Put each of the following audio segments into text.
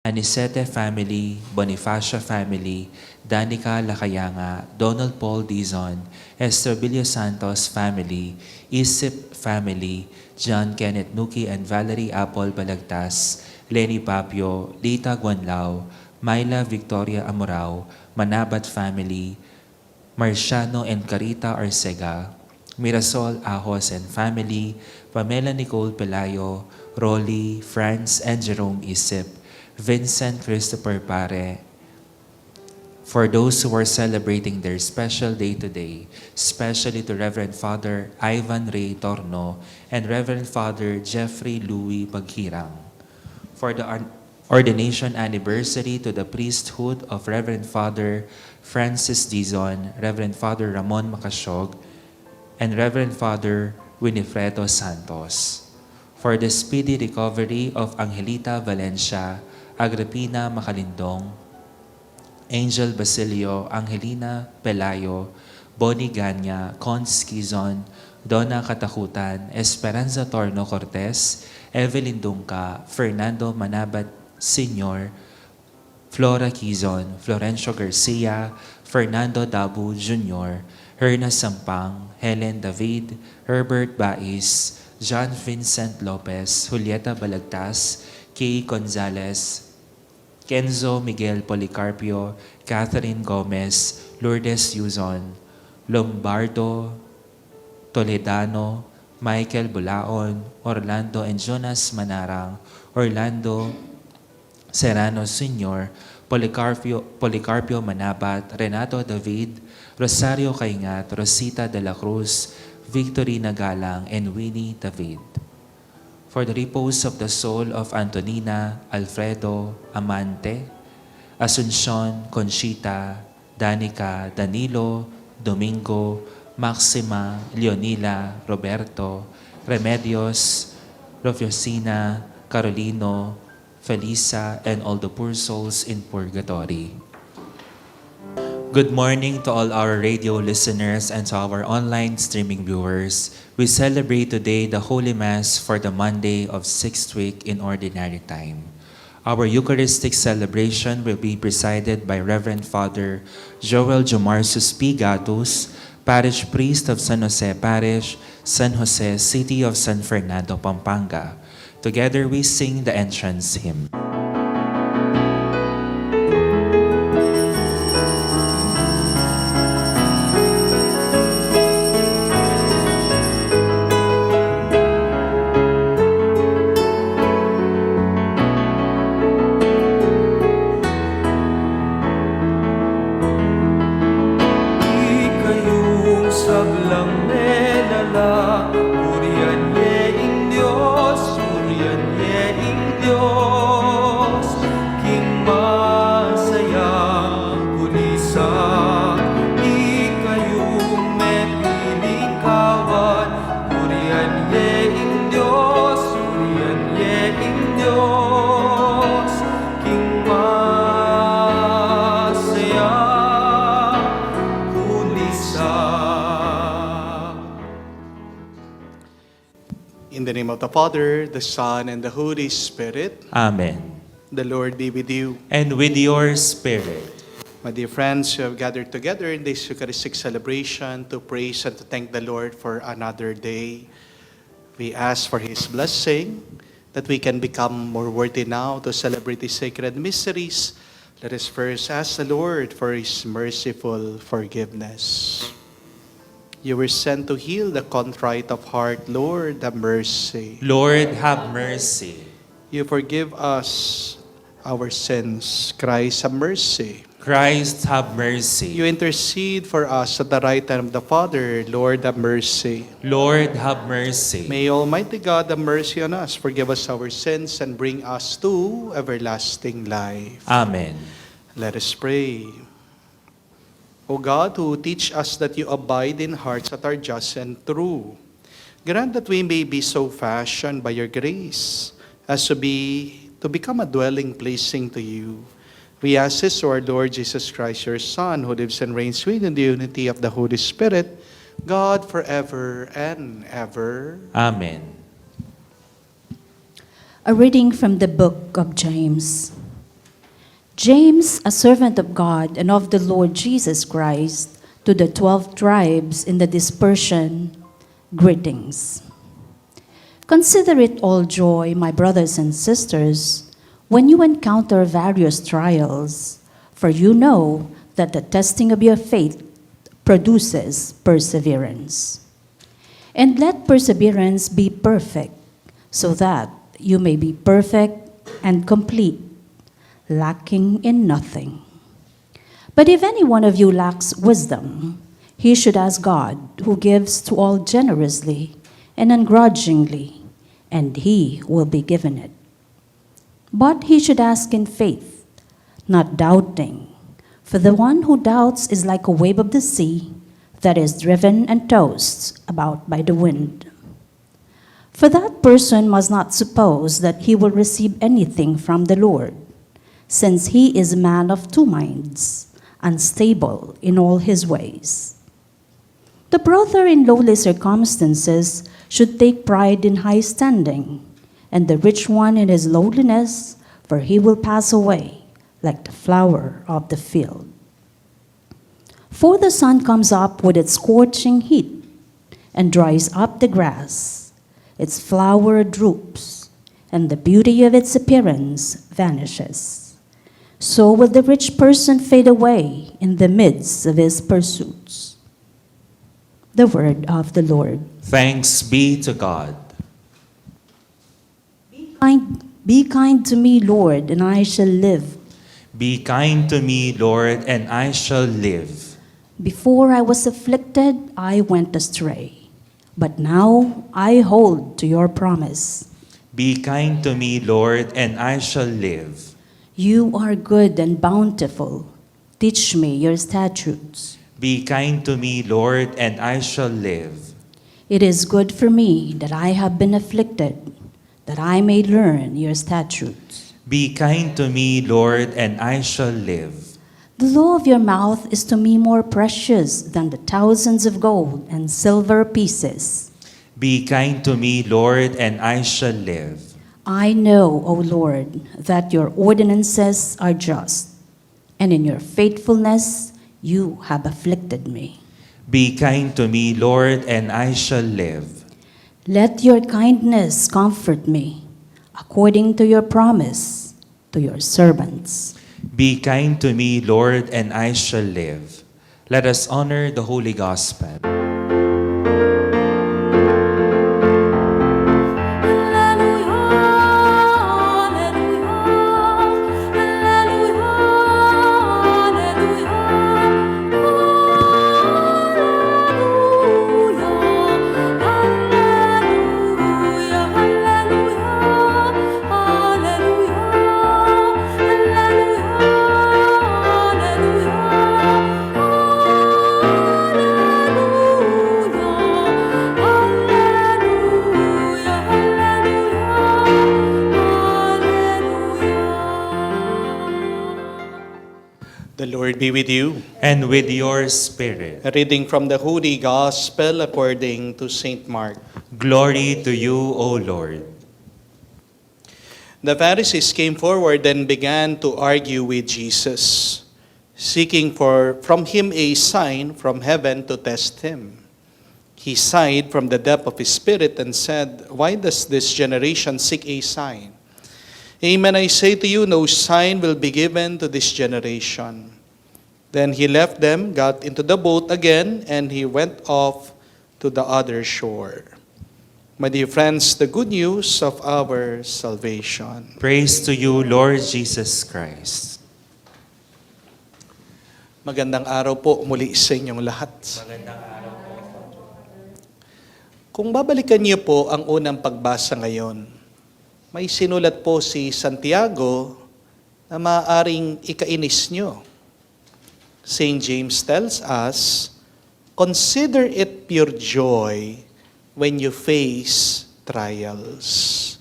Anisete family, Bonifacio family, Danica Lacayanga, Donald Paul Dizon, Estrabilio Santos family, Isip family, John Kenneth Nuki and Valerie Apple Balagtas, Lenny Papio, Lita Guanlao, Myla Victoria Amorao, Manabat family, Marciano and Carita Arcega, Mirasol Ahos and family, Pamela Nicole Pelayo, Rolly, Franz and Jerome Isip, Vincent Christopher Pare. For those who are celebrating their special day today, especially to Reverend Father Ivan Ray Torno and Reverend Father Jeffrey Louis Paghirang. For the ordination anniversary to the priesthood of Reverend Father Francis Dizon, Reverend Father Ramon Macasiog, and Reverend Father Winifredo Santos. For the speedy recovery of Angelita Valencia, Agripina Macalindong, Angel Basilio, Angelina Pelayo, Bonnie Ganya, Cons Quizon, Donna Katakutan, Esperanza Torno Cortez, Evelyn Dungca, Fernando Manabat Sr., Flora Quizon, Florencio Garcia, Fernando Dabu Jr., Herna Sampang, Helen David, Herbert Bais, John Vincent Lopez, Julieta Balagtas, Kay Gonzalez, Kenzo Miguel Policarpio, Catherine Gomez, Lourdes Yuzon, Lombardo Toledano, Michael Bulaon, Orlando and Jonas Manarang, Orlando Serrano Sr., Policarpio Manabat, Renato David, Rosario Caingat, Rosita de la Cruz, Victory Nagalang, and Winnie David. For the repose of the soul of Antonina, Alfredo, Amante, Asuncion, Conchita, Danica, Danilo, Domingo, Maxima, Leonila, Roberto, Remedios, Rofio-Sina, Carolino, Felisa, and all the poor souls in purgatory. Good morning to all our radio listeners and to our online streaming viewers. We celebrate today the Holy Mass for the Monday of 6th week in Ordinary Time. Our Eucharistic celebration will be presided by Reverend Father Jowel Jomarsus P. Gatus, Parish Priest of San Jose Parish, San Jose, City of San Fernando, Pampanga. Together we sing the entrance hymn. In the name of the Father, the Son, and the Holy Spirit. Amen. The Lord be with you. And with your spirit. My dear friends, we have gathered together in this Eucharistic celebration to praise and to thank the Lord for another day. We ask for His blessing, that we can become more worthy now to celebrate His sacred mysteries. Let us first ask the Lord for His merciful forgiveness. You were sent to heal the contrite of heart. Lord, have mercy. Lord, have mercy. You forgive us our sins. Christ, have mercy. Christ, have mercy. You intercede for us at the right hand of the Father. Lord, have mercy. Lord, have mercy. May Almighty God have mercy on us, forgive us our sins, and bring us to everlasting life. Amen. Let us pray. O God, who teach us that you abide in hearts that are just and true, grant that we may be so fashioned by your grace as to become a dwelling pleasing to you. We ask this to our Lord Jesus Christ, your Son, who lives and reigns with in the unity of the Holy Spirit, God forever and ever. Amen. A reading from the book of James. James, a servant of God and of the Lord Jesus Christ, to the 12 tribes in the dispersion, greetings. Consider it all joy, my brothers and sisters, when you encounter various trials, for you know that the testing of your faith produces perseverance. And let perseverance be perfect, so that you may be perfect and complete, lacking in nothing. But if any one of you lacks wisdom, he should ask God, who gives to all generously and ungrudgingly, and he will be given it. But he should ask in faith, not doubting, for the one who doubts is like a wave of the sea that is driven and tossed about by the wind. For that person must not suppose that he will receive anything from the Lord, since he is a man of two minds, unstable in all his ways. The brother in lowly circumstances should take pride in high standing, and the rich one in his lowliness, for he will pass away like the flower of the field. For the sun comes up with its scorching heat and dries up the grass. Its flower droops, and the beauty of its appearance vanishes. So will the rich person fade away in the midst of his pursuits. The word of the Lord. Thanks be to God. Be kind to me, Lord, and I shall live. Be kind to me, Lord, and I shall live. Before I was afflicted, I went astray, but now I hold to your promise. Be kind to me, Lord, and I shall live. You are good and bountiful. Teach me your statutes. Be kind to me, Lord, and I shall live. It is good for me that I have been afflicted, that I may learn your statutes. Be kind to me, Lord, and I shall live. The law of your mouth is to me more precious than the thousands of gold and silver pieces. Be kind to me, Lord, and I shall live. I know, O Lord, that your ordinances are just, and in your faithfulness you have afflicted me. Be kind to me, Lord, and I shall live. Let your kindness comfort me, according to your promise to your servants. Be kind to me, Lord, and I shall live. Let us honor the Holy Gospel. The Lord be with you. And with your spirit. A reading from the Holy Gospel according to St. Mark. Glory to you, O Lord. The Pharisees came forward and began to argue with Jesus, seeking from him a sign from heaven to test him. He sighed from the depth of his spirit and said, "Why does this generation seek a sign? Amen, I say to you, no sign will be given to this generation." Then he left them, got into the boat again, and he went off to the other shore. My dear friends, the good news of our salvation. Praise to you, Lord Jesus Christ. Magandang araw po muli sa inyong lahat. Magandang araw po. Kung babalikan niyo po ang unang pagbasa ngayon, may sinulat po si Santiago na maaaring ikainis nyo. St. James tells us, "Consider it pure joy when you face trials."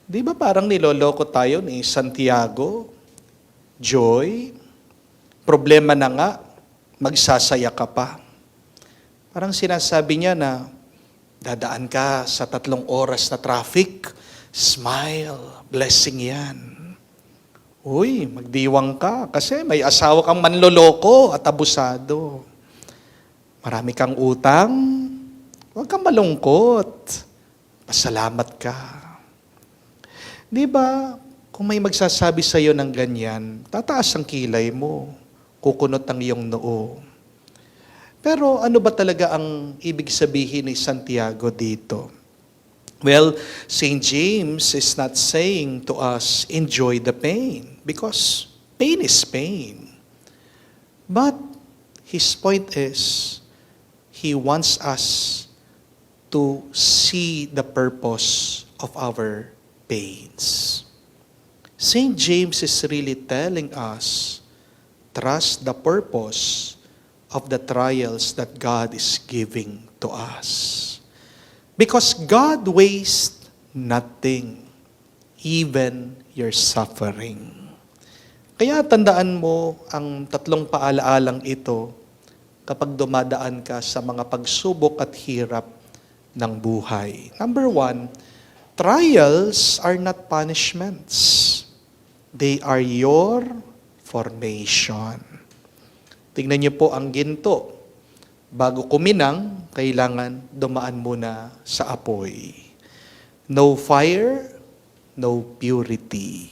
Di ba parang niloloko tayo ni Santiago? Joy? Problema na nga, magsasaya ka pa. Parang sinasabi niya na, dadaan ka sa 3 oras na traffic, smile, blessing yan. Uy, magdiwang ka kasi may asawa kang manloloko at abusado. Marami kang utang, huwag kang malungkot. Pasalamat ka. Di ba, kung may magsasabi sa iyo ng ganyan, tataas ang kilay mo, kukunot ang iyong noo. Pero ano ba talaga ang ibig sabihin ni Santiago dito? Well, St. James is not saying to us, enjoy the pain, because pain is pain. But his point is, he wants us to see the purpose of our pains. St. James is really telling us, trust the purpose of the trials that God is giving to us. Because God wastes nothing, even your suffering. Kaya tandaan mo ang tatlong paalaalang ito kapag dumadaan ka sa mga pagsubok at hirap ng buhay. Number 1, trials are not punishments. They are your formation. Tingnan niyo po ang ginto. Bago kuminang, kailangan dumaan muna sa apoy. No fire, no purity.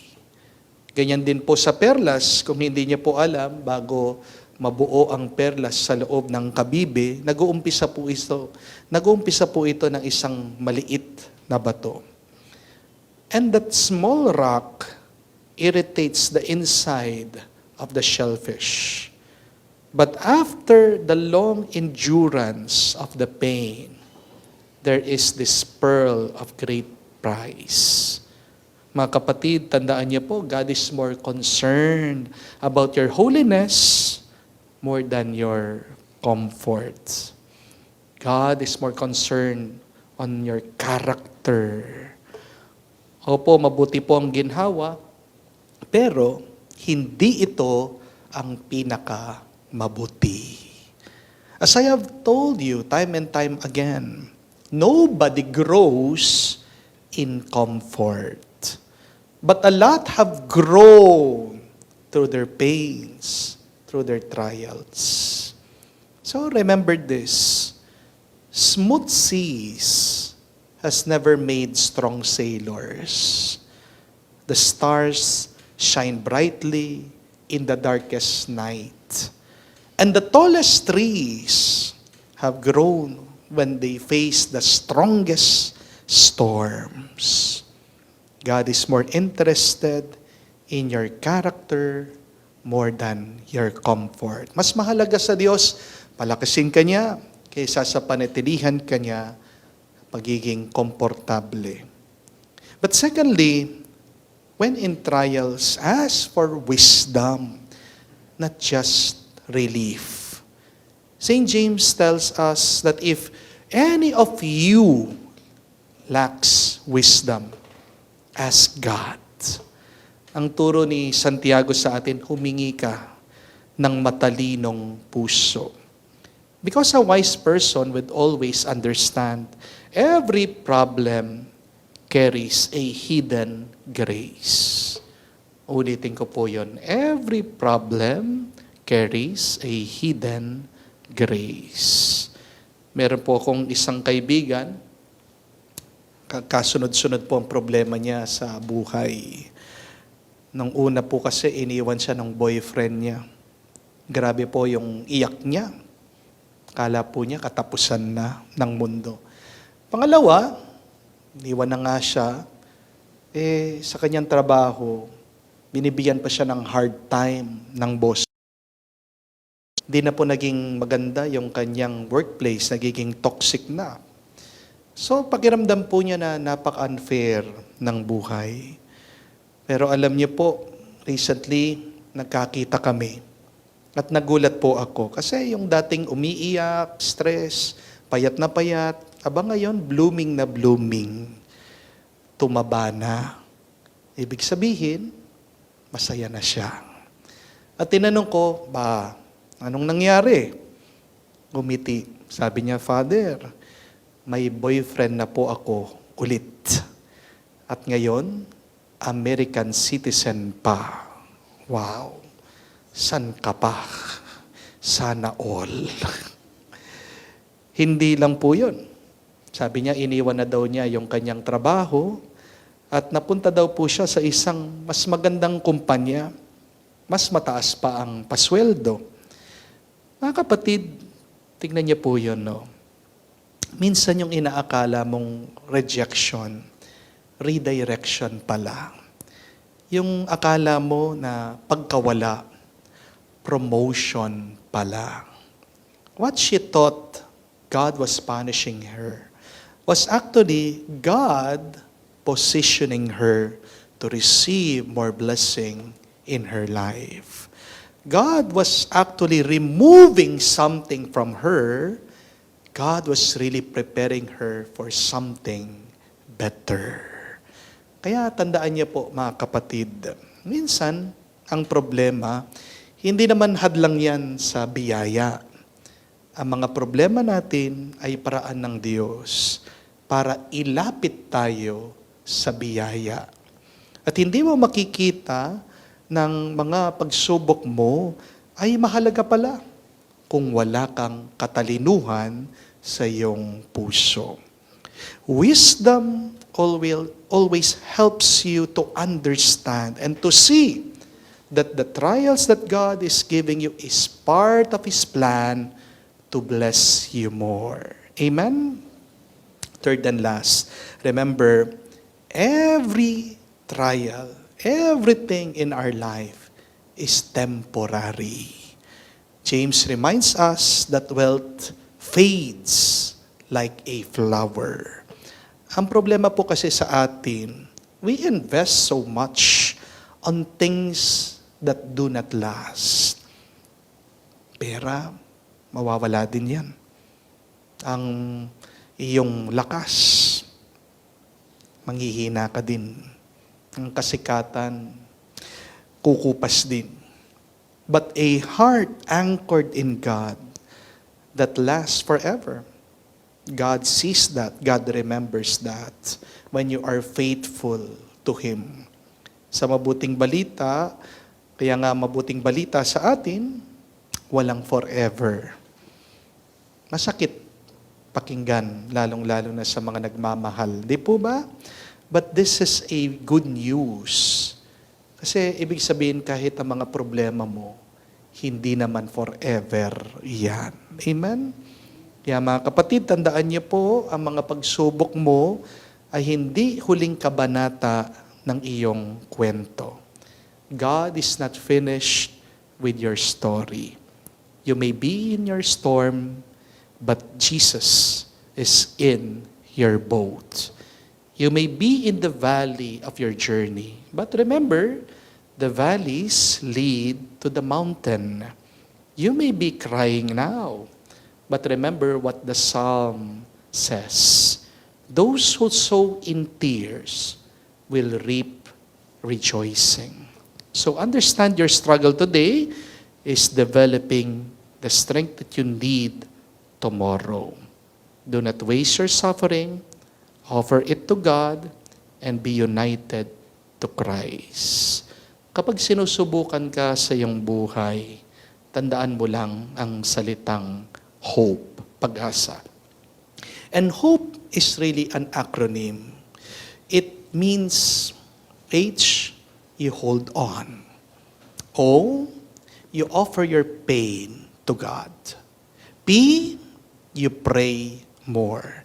Ganyan din po sa perlas, kung hindi niyo po alam, bago mabuo ang perlas sa loob ng kabibe, nag-uumpisa po ito ng isang maliit na bato. And that small rock irritates the inside of the shellfish. But after the long endurance of the pain, there is this pearl of great price. Mga kapatid, tandaan niyo po, God is more concerned about your holiness more than your comfort. God is more concerned on your character. Opo, mabuti po ang ginhawa, pero hindi ito ang pinaka-mabuti. As I have told you time and time again, nobody grows in comfort. But a lot have grown through their pains, through their trials. So remember this, smooth seas has never made strong sailors. The stars shine brightly in the darkest night. And the tallest trees have grown when they face the strongest storms. God is more interested in your character more than your comfort. Mas mahalaga sa Diyos, palakasin ka niya kaysa sa panatilihan ka niya pagiging komportable. But secondly, when in trials, ask for wisdom, not just relief. St. James tells us that if any of you lacks wisdom, ask God. Ang turo ni Santiago sa atin, humingi ka ng matalinong puso. Because a wise person would always understand every problem carries a hidden grace. Ulitin ko po yun. Every problem carries a hidden grace. Meron po akong isang kaibigan, kasunod-sunod po ang problema niya sa buhay. Nung una po kasi iniwan siya ng boyfriend niya. Grabe po yung iyak niya. Kala po niya katapusan na ng mundo. Pangalawa, iniwan na nga siya, sa kanyang trabaho, binibigyan pa siya ng hard time ng boss. Hindi na po naging maganda yung kanyang workplace, nagiging toxic na. So, pakiramdam po niya na napaka-unfair ng buhay. Pero alam niyo po, recently, nagkakita kami. At nagulat po ako. Kasi yung dating umiiyak, stress, payat na payat, ngayon, blooming na blooming. Tumaba na. Ibig sabihin, masaya na siya. At tinanong ko, anong nangyari? Gumiti. Sabi niya, Father, may boyfriend na po ako ulit. At ngayon, American citizen pa. Wow! San ka pa? Sana all. Hindi lang po yun. Sabi niya, iniwan na daw niya yung kanyang trabaho at napunta daw po siya sa isang mas magandang kumpanya, mas mataas pa ang pasweldo. Mga kapatid, tingnan niyo po yun, no? Minsan yung inaakala mong rejection, redirection pala. Yung akala mo na pagkawala, promotion pala. What she thought God was punishing her was actually God positioning her to receive more blessing in her life. God was actually removing something from her. God was really preparing her for something better. Kaya tandaan niyo po mga kapatid, minsan ang problema, hindi naman hadlang yan sa biyaya. Ang mga problema natin ay paraan ng Diyos para ilapit tayo sa biyaya. At hindi mo makikita ng mga pagsubok mo ay mahalaga pala kung wala kang katalinuhan sa iyong puso. Wisdom always helps you to understand and to see that the trials that God is giving you is part of His plan to bless you more. Amen? Third and last, remember, every trial, everything in our life is temporary. James reminds us that wealth fades like a flower. Ang problema po kasi sa atin, we invest so much on things that do not last. Pera, mawawala din yan. Ang iyong lakas, manghihina ka din. Ang kasikatan, kukupas din. But a heart anchored in God that lasts forever. God sees that. God remembers that when you are faithful to Him. Sa mabuting balita, kaya nga mabuting balita sa atin, walang forever. Masakit pakinggan, lalong-lalo na sa mga nagmamahal. Di po ba? But this is a good news. Kasi ibig sabihin kahit ang mga problema mo, hindi naman forever yan. Amen? Kaya mga kapatid, tandaan niyo po, ang mga pagsubok mo ay hindi huling kabanata ng iyong kwento. God is not finished with your story. You may be in your storm, but Jesus is in your boat. You may be in the valley of your journey, but remember, the valleys lead to the mountain. You may be crying now, but remember what the psalm says. Those who sow in tears will reap rejoicing. So understand your struggle today is developing the strength that you need tomorrow. Do not waste your suffering. Offer it to God and be united to Christ. Kapag sinusubukan ka sa iyong buhay, tandaan mo lang ang salitang hope, pag-asa. And hope is really an acronym. It means H, you hold on. O, you offer your pain to God. P, you pray more.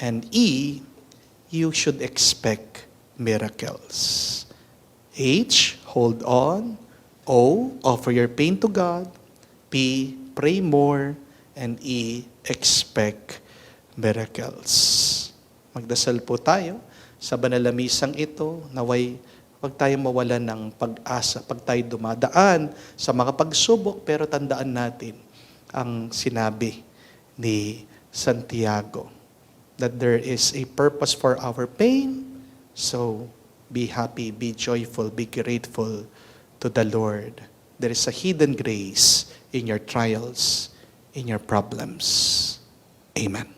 And E, you should expect miracles. H, hold on. O, offer your pain to God. P, pray more. And E, expect miracles. Magdasal po tayo sa banal na misang ito, naway pag tayo mawalan ng pag-asa, pag tayo dumadaan sa mga pagsubok, pero tandaan natin ang sinabi ni Santiago, that there is a purpose for our pain, so be happy, be joyful, be grateful to the Lord. There is a hidden grace in your trials, in your problems. Amen.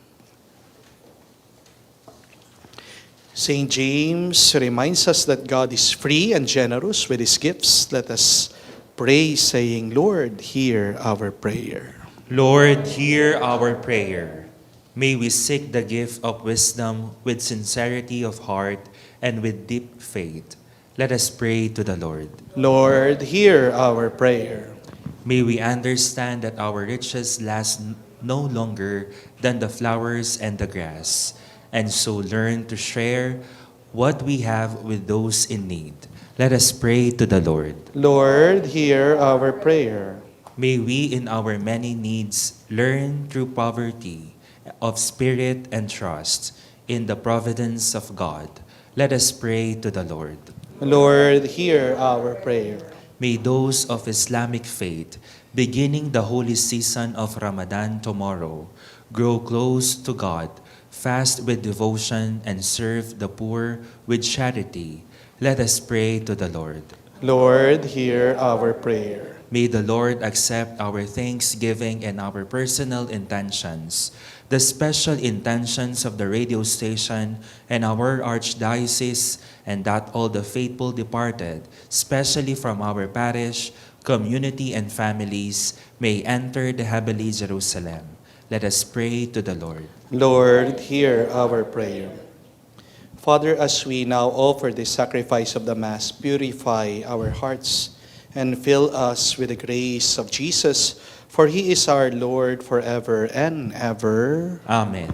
St. James reminds us that God is free and generous with His gifts. Let us Pray, saying, Lord, hear our prayer. Lord, hear our prayer. May we seek the gift of wisdom with sincerity of heart and with deep faith. Let us pray to the Lord. Lord, hear our prayer. May we understand that our riches last no longer than the flowers and the grass, and so learn to share what we have with those in need. Let us pray to the Lord. Lord, hear our prayer. May we in our many needs learn through poverty of spirit and trust in the providence of God. Let us pray to the Lord. Lord, hear our prayer. May those of Islamic faith, beginning the holy season of Ramadan tomorrow, grow close to God, fast with devotion, and serve the poor with charity. Let us pray to the Lord. Lord, hear our prayer. May the Lord accept our thanksgiving and our personal intentions, the special intentions of the radio station and our archdiocese, and that all the faithful departed, especially from our parish, community, and families, may enter the heavenly Jerusalem. Let us pray to the Lord. Lord, hear our prayer. Father, as we now offer the sacrifice of the Mass, purify our hearts and fill us with the grace of Jesus, for He is our Lord forever and ever. Amen.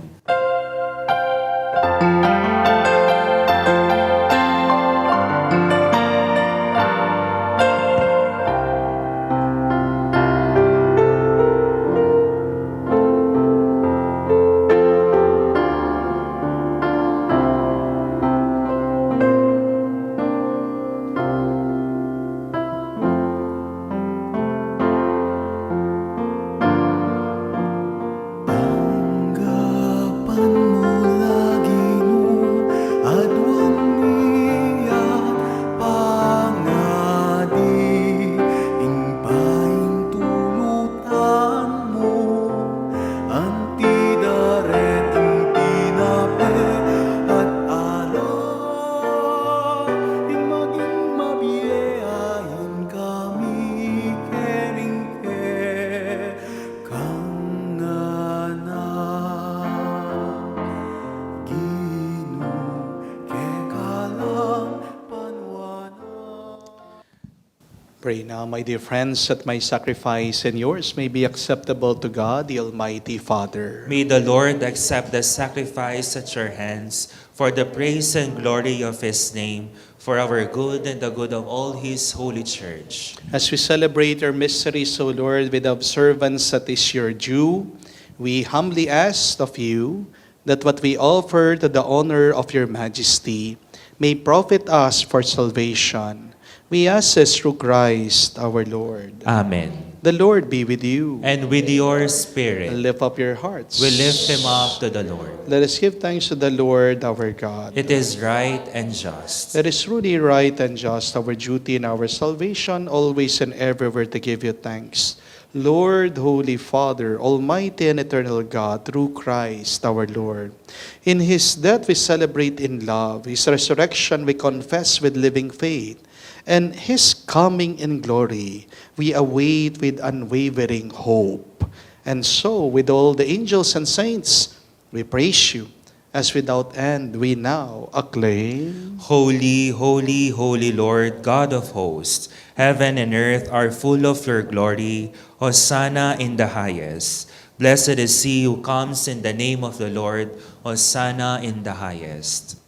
Pray now, my dear friends, that my sacrifice and yours may be acceptable to God, the Almighty Father. May the Lord accept the sacrifice at your hands for the praise and glory of His name, for our good and the good of all His holy church. As we celebrate our mysteries, O Lord, with observance that is your due, we humbly ask of you that what we offer to the honor of your majesty may profit us for salvation. We ask this through Christ our Lord. Amen. The Lord be with you. And with your spirit, Lift up your hearts. we lift them up to the Lord. Let us give thanks to the Lord our God. It is right and just. It is truly right and just, our duty and our salvation, always and everywhere to give you thanks. Lord, Holy Father, Almighty and Eternal God, through Christ our Lord. In His death we celebrate in love. His resurrection we confess with living faith. And His coming in glory we await with unwavering hope. And so, with all the angels and saints, we praise you, as without end we now acclaim. Holy, holy, holy Lord, God of hosts, heaven and earth are full of your glory. Hosanna in the highest. Blessed is he who comes in the name of the Lord. Hosanna in the highest.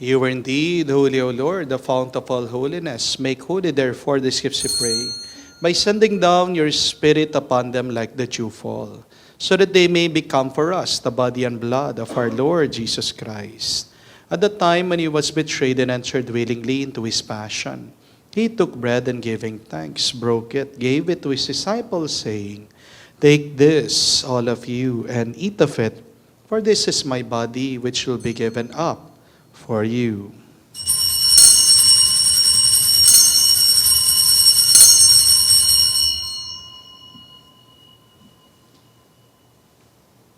You are indeed holy, O Lord, the fount of all holiness. Make holy, therefore, these gifts, we pray, by sending down your Spirit upon them like the dewfall, so that they may become for us the body and blood of our Lord Jesus Christ. At the time when He was betrayed and entered willingly into His passion, He took bread and giving thanks, broke it, gave it to His disciples, saying, Take this, all of you, and eat of it, for this is my body which will be given up for you.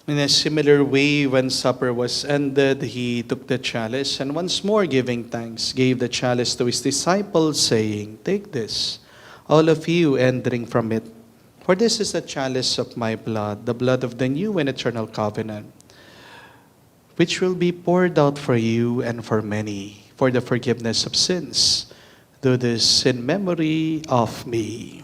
In a similar way, when supper was ended, He took the chalice, and once more giving thanks, gave the chalice to His disciples, saying, Take this, all of you, and drink from it. For this is the chalice of my blood, the blood of the new and eternal covenant, which will be poured out for you and for many for the forgiveness of sins. Do this in memory of me.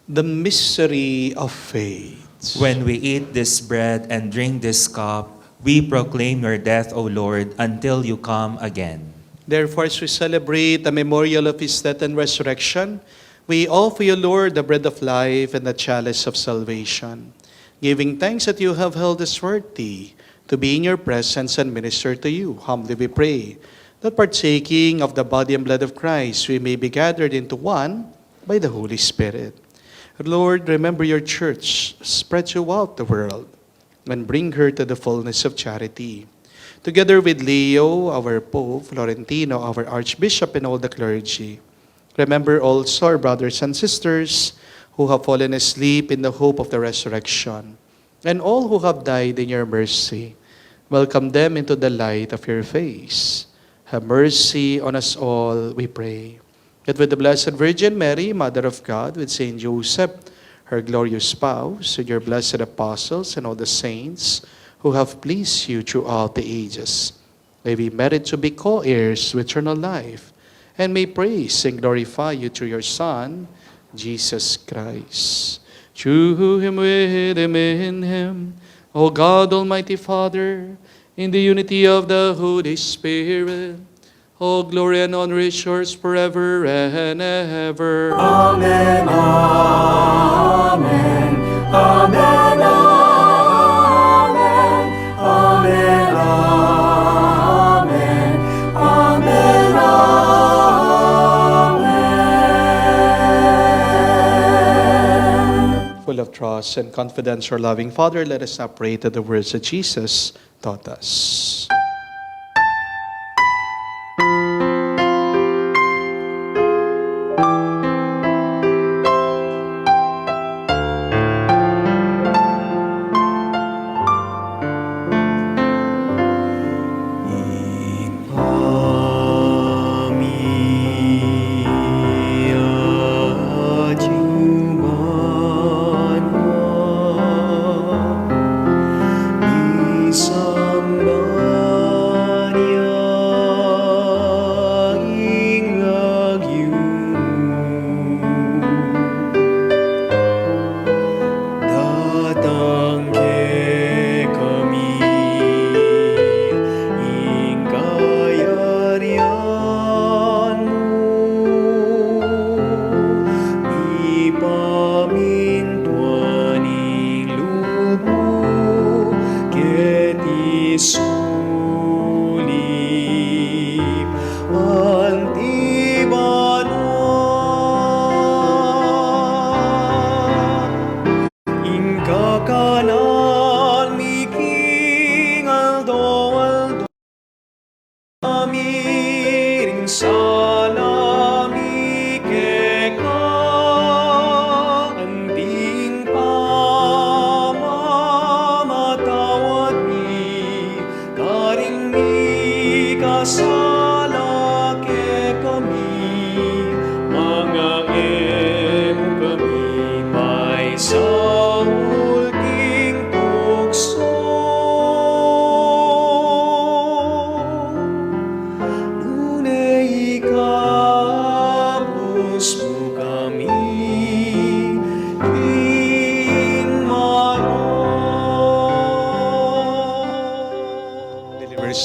The mystery of faith. When we eat this bread and drink this cup, we proclaim your death, O Lord, until you come again. Therefore, as we celebrate the memorial of his death and resurrection, we offer you, Lord, the bread of life and the chalice of salvation, giving thanks that you have held us worthy to be in your presence and minister to you. Humbly we pray that partaking of the body and blood of Christ, we may be gathered into one by the Holy Spirit. Lord, remember your church spread throughout the world and bring her to the fullness of charity. Together with Leo, our Pope, Florentino, our Archbishop, and all the clergy, remember also our brothers and sisters who have fallen asleep in the hope of the resurrection, and all who have died in your mercy. Welcome them into the light of your face. Have mercy on us all, we pray. That with the Blessed Virgin Mary, Mother of God, with Saint Joseph, her glorious spouse, with your blessed apostles and all the saints who have pleased you throughout the ages, may we merit to be co-heirs with eternal life, and may praise and glorify you through your Son, Jesus Christ. Through him, with him, in him, O God, Almighty Father, in the unity of the Holy Spirit, all glory and honor is yours forever and ever. Amen, amen, amen, amen, amen, amen, amen. Full of trust and confidence, our loving Father, let us now pray to the words that Jesus taught us.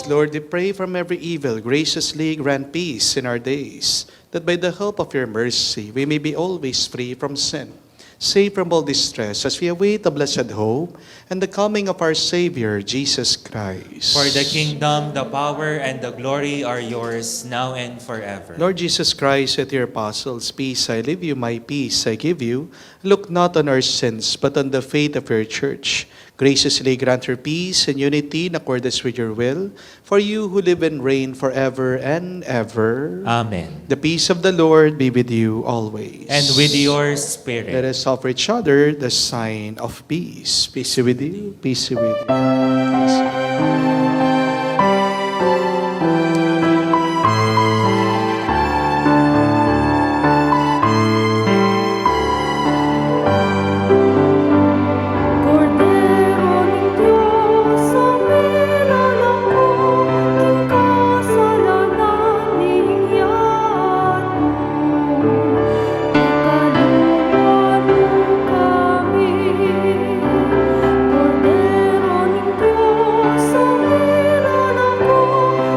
Lord, we pray from every evil, graciously grant peace in our days, that by the help of your mercy we may be always free from sin, safe from all distress, as we await the blessed hope and the coming of our Savior, Jesus Christ. For the kingdom, the power, and the glory are yours, now and forever. Lord Jesus Christ, said to your apostles, peace I leave you, my peace I give you. Look not on our sins, but on the faith of your church. Graciously grant her peace and unity in accordance with your will, for you who live and reign forever and ever. Amen. The peace of the Lord be with you always. And with your Let spirit. us offer each other the sign of peace. Peace be with you. Peace be with you. Peace. Cordero ng Diyos, ang nilalako, king kasalanan niyat mo. Kakaluluan mo kami. Cordero ng Diyos, ang nilalako,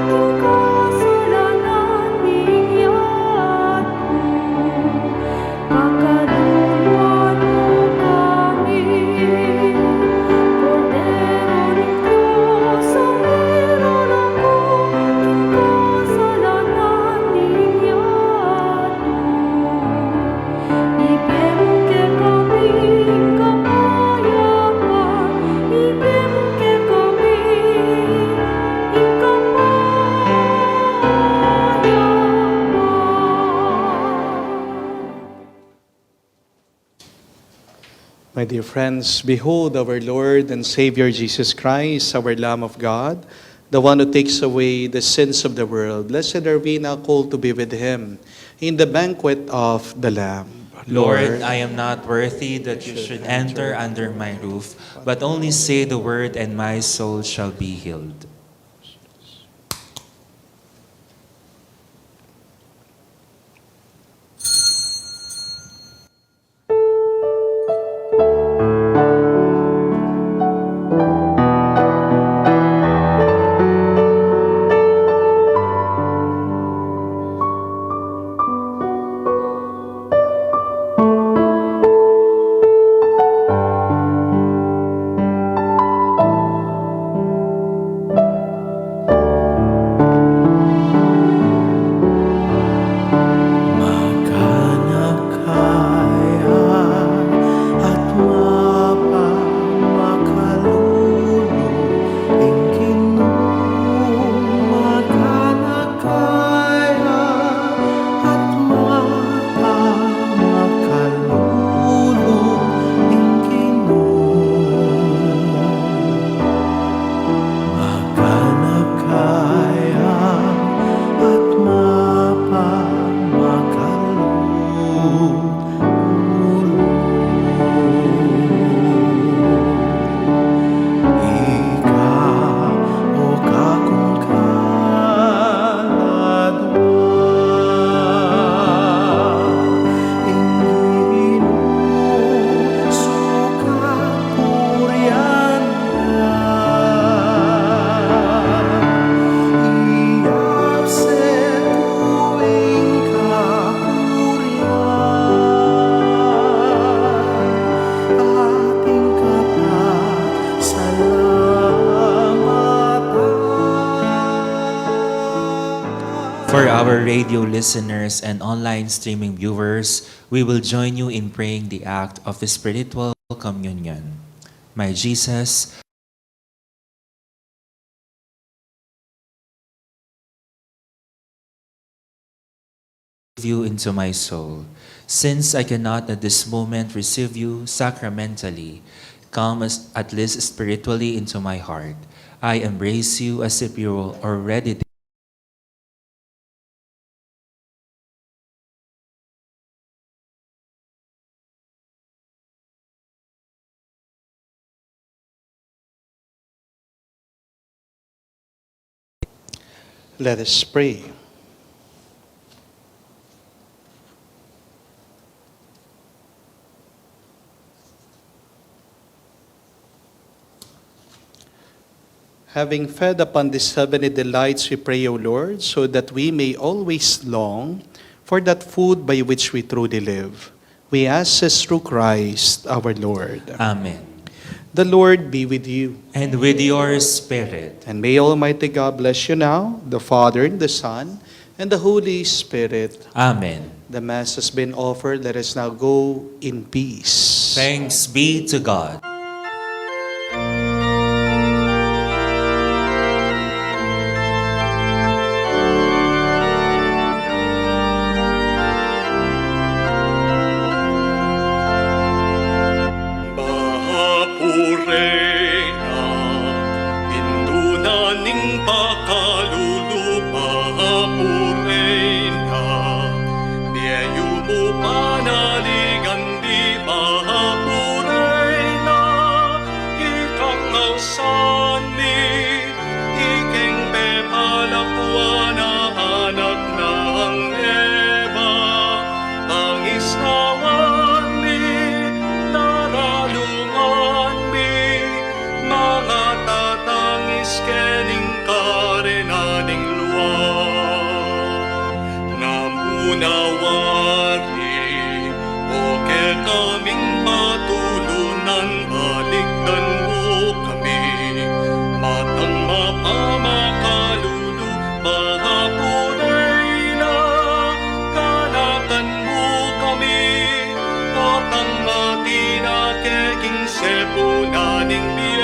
king kasalanan niyat mo. Kakaluluan mo kami. Cordero ng Diyos, ang nilalako, king kasalanan niyat mo. Ibigay mo kay kami kapayapaan, ibigay mo kay kami kapayapaan. My dear friends, behold our Lord and Savior Jesus Christ, our Lamb of God, the one who takes away the sins of the world. Blessed are we now called to be with him in the banquet of the Lamb. Lord, I am not worthy that you should enter under my roof, but only say the word and my soul shall be healed. For our radio listeners and online streaming viewers, we will join you in praying the act of spiritual communion. My Jesus, you into my soul. Since I cannot at this moment receive you sacramentally, come at least spiritually into my heart. I embrace you as if you were already there. Let us pray. Having fed upon these heavenly delights, we pray, O Lord, so that we may always long for that food by which we truly live. We ask this through Christ our Lord. Amen. The Lord be with you. And with your spirit. And may Almighty God bless you now, the Father, and the Son, and the Holy Spirit. Amen. The Mass has been offered. Let us now go in peace. Thanks be to God. san mi ikeng pepalakuan na anak ng Eva pangisnawan mi naralungan mi mga tatangis kening karenaning luwa namunawari o ke kaming patulunan baligdan mo kami matang mapamakalulu mahapunay na kanakan mo kami atang matina keking sepunaning biya